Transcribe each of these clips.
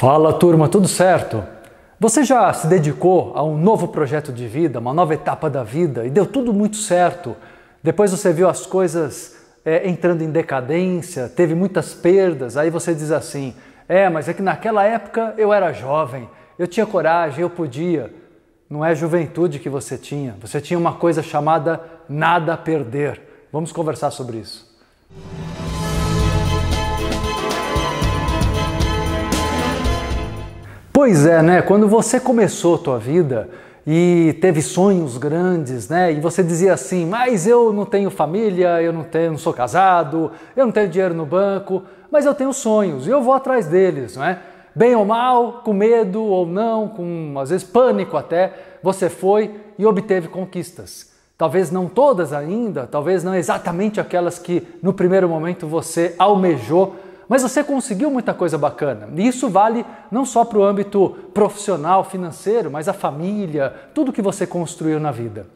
Fala turma, tudo certo? Você já se dedicou a um novo projeto de vida, uma nova etapa da vida e deu tudo muito certo? Depois você viu as coisas entrando em decadência, teve muitas perdas, aí você diz assim, mas é que naquela época eu era jovem, eu tinha coragem, eu podia. Não é juventude que você tinha uma coisa chamada nada a perder. Vamos conversar sobre isso. Não é, né? Quando você começou a tua vida e teve sonhos grandes, né? E você dizia assim, mas eu não tenho família, eu não sou casado, eu não tenho dinheiro no banco, mas eu tenho sonhos e eu vou atrás deles, não é? Bem ou mal, com medo ou não, com às vezes pânico até, você foi e obteve conquistas. Talvez não todas ainda, talvez não exatamente aquelas que no primeiro momento você almejou, mas você conseguiu muita coisa bacana. E isso vale não só para o âmbito profissional, financeiro, mas a família, tudo que você construiu na vida.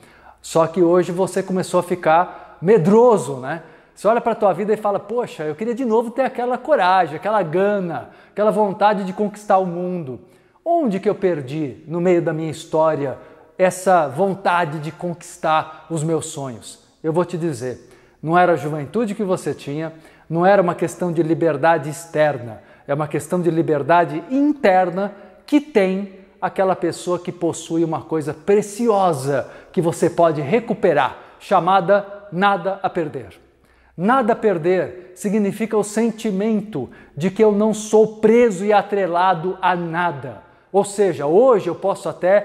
Só que hoje você começou a ficar medroso, né? Você olha para a tua vida e fala, poxa, eu queria de novo ter aquela coragem, aquela gana, aquela vontade de conquistar o mundo. Onde que eu perdi, no meio da minha história, essa vontade de conquistar os meus sonhos? Eu vou te dizer, não era a juventude que você tinha, não era uma questão de liberdade externa, é uma questão de liberdade interna que tem aquela pessoa que possui uma coisa preciosa que você pode recuperar, chamada nada a perder. Nada a perder significa o sentimento de que eu não sou preso e atrelado a nada. Ou seja, hoje eu posso até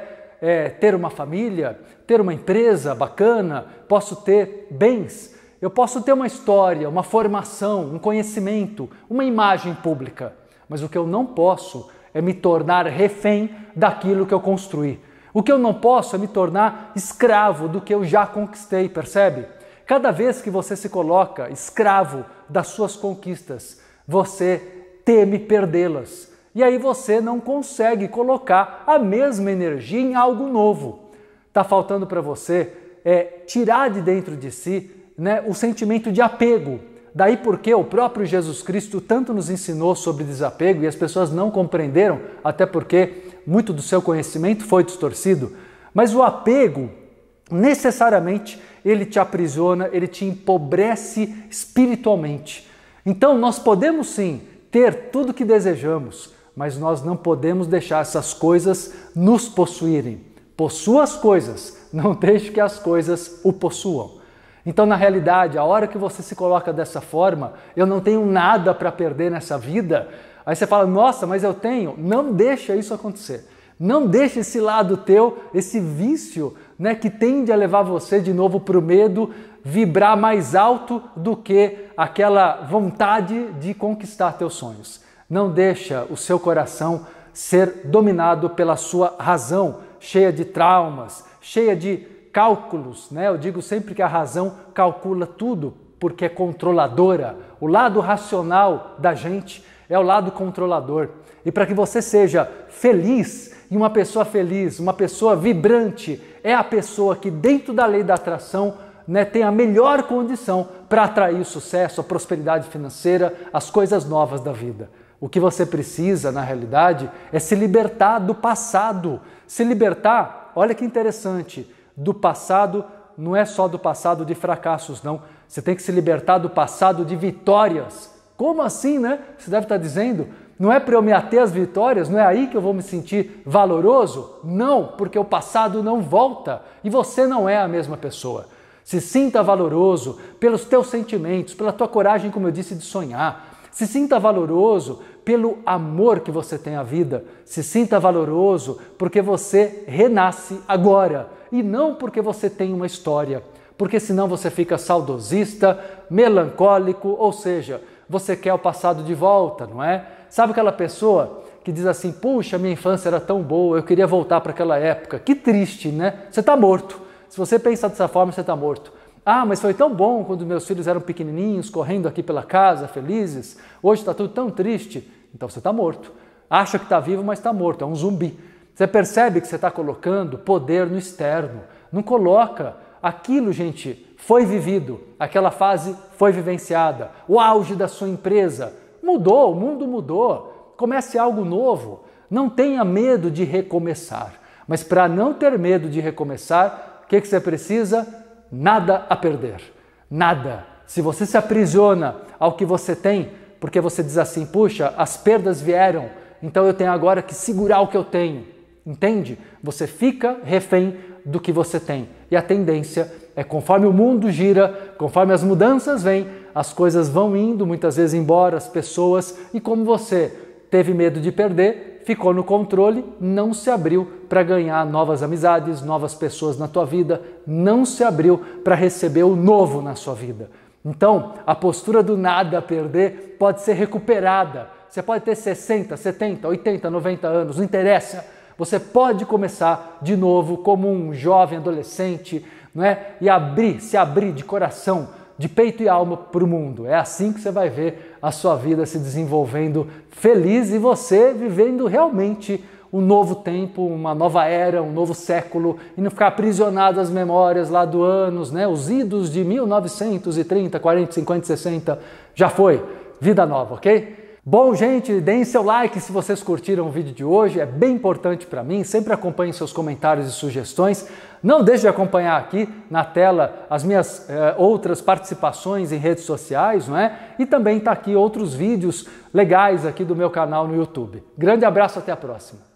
ter uma família, ter uma empresa bacana, posso ter bens, eu posso ter uma história, uma formação, um conhecimento, uma imagem pública, mas o que eu não posso é me tornar refém daquilo que eu construí. O que eu não posso é me tornar escravo do que eu já conquistei, percebe? Cada vez que você se coloca escravo das suas conquistas, você teme perdê-las. E aí você não consegue colocar a mesma energia em algo novo. Está faltando para você tirar de dentro de si, né, o sentimento de apego. Daí porque o próprio Jesus Cristo tanto nos ensinou sobre desapego e as pessoas não compreenderam, até porque muito do seu conhecimento foi distorcido. Mas o apego, necessariamente, ele te aprisiona, ele te empobrece espiritualmente. Então nós podemos sim ter tudo o que desejamos, mas nós não podemos deixar essas coisas nos possuírem. Possua as coisas, não deixe que as coisas o possuam. Então, na realidade, a hora que você se coloca dessa forma, eu não tenho nada para perder nessa vida, aí você fala, nossa, mas eu tenho. Não deixa isso acontecer. Não deixa esse lado teu, esse vício, né, que tende a levar você de novo para o medo, vibrar mais alto do que aquela vontade de conquistar teus sonhos. Não deixa o seu coração ser dominado pela sua razão, cheia de traumas, cheia de cálculos, né? Eu digo sempre que a razão calcula tudo, porque é controladora. O lado racional da gente é o lado controlador. E para que você seja feliz, e uma pessoa feliz, uma pessoa vibrante, é a pessoa que dentro da lei da atração, né, tem a melhor condição para atrair o sucesso, a prosperidade financeira, as coisas novas da vida. O que você precisa, na realidade, é se libertar do passado. Se libertar, olha que interessante, do passado, não é só do passado de fracassos, não. Você tem que se libertar do passado de vitórias. Como assim, né? Você deve estar dizendo, não é para eu me ater às vitórias? Não é aí que eu vou me sentir valoroso? Não, porque o passado não volta e você não é a mesma pessoa. Se sinta valoroso pelos teus sentimentos, pela tua coragem, como eu disse, de sonhar. Se sinta valoroso pelo amor que você tem à vida. Se sinta valoroso porque você renasce agora e não porque você tem uma história. Porque senão você fica saudosista, melancólico, ou seja, você quer o passado de volta, não é? Sabe aquela pessoa que diz assim, puxa, minha infância era tão boa, eu queria voltar para aquela época. Que triste, né? Você está morto. Se você pensar dessa forma, você está morto. Ah, mas foi tão bom quando meus filhos eram pequenininhos, correndo aqui pela casa, felizes. Hoje está tudo tão triste. Então você está morto. Acha que está vivo, mas está morto. É um zumbi. Você percebe que você está colocando poder no externo. Não coloca. Aquilo, gente, foi vivido. Aquela fase foi vivenciada. O auge da sua empresa mudou, o mundo mudou. comece algo novo. Não tenha medo de recomeçar. Mas para não ter medo de recomeçar, o que você precisa? Nada a perder. Nada. Se você se aprisiona ao que você tem, porque você diz assim, puxa, as perdas vieram, então eu tenho agora que segurar o que eu tenho. Entende? Você fica refém do que você tem. E a tendência é, conforme o mundo gira, conforme as mudanças vêm, as coisas vão indo, muitas vezes embora, as pessoas, e como você teve medo de perder, ficou no controle, não se abriu para ganhar novas amizades, novas pessoas na tua vida, não se abriu para receber o novo na sua vida. Então, a postura do nada a perder pode ser recuperada. Você pode ter 60, 70, 80, 90 anos, não interessa. Você pode começar de novo como um jovem adolescente, não é? E se abrir de coração, de peito e alma para o mundo. É assim que você vai ver a sua vida se desenvolvendo feliz e você vivendo realmente um novo tempo, uma nova era, um novo século, e não ficar aprisionado às memórias lá do anos, né? Os idos de 1930, 40, 50, 60. Já foi. Vida nova, ok? Bom, gente, deem seu like se vocês curtiram o vídeo de hoje, é bem importante para mim, sempre acompanhem seus comentários e sugestões. Não deixe de acompanhar aqui na tela as minhas outras participações em redes sociais, não é? E também está aqui outros vídeos legais aqui do meu canal no YouTube. Grande abraço, até a próxima!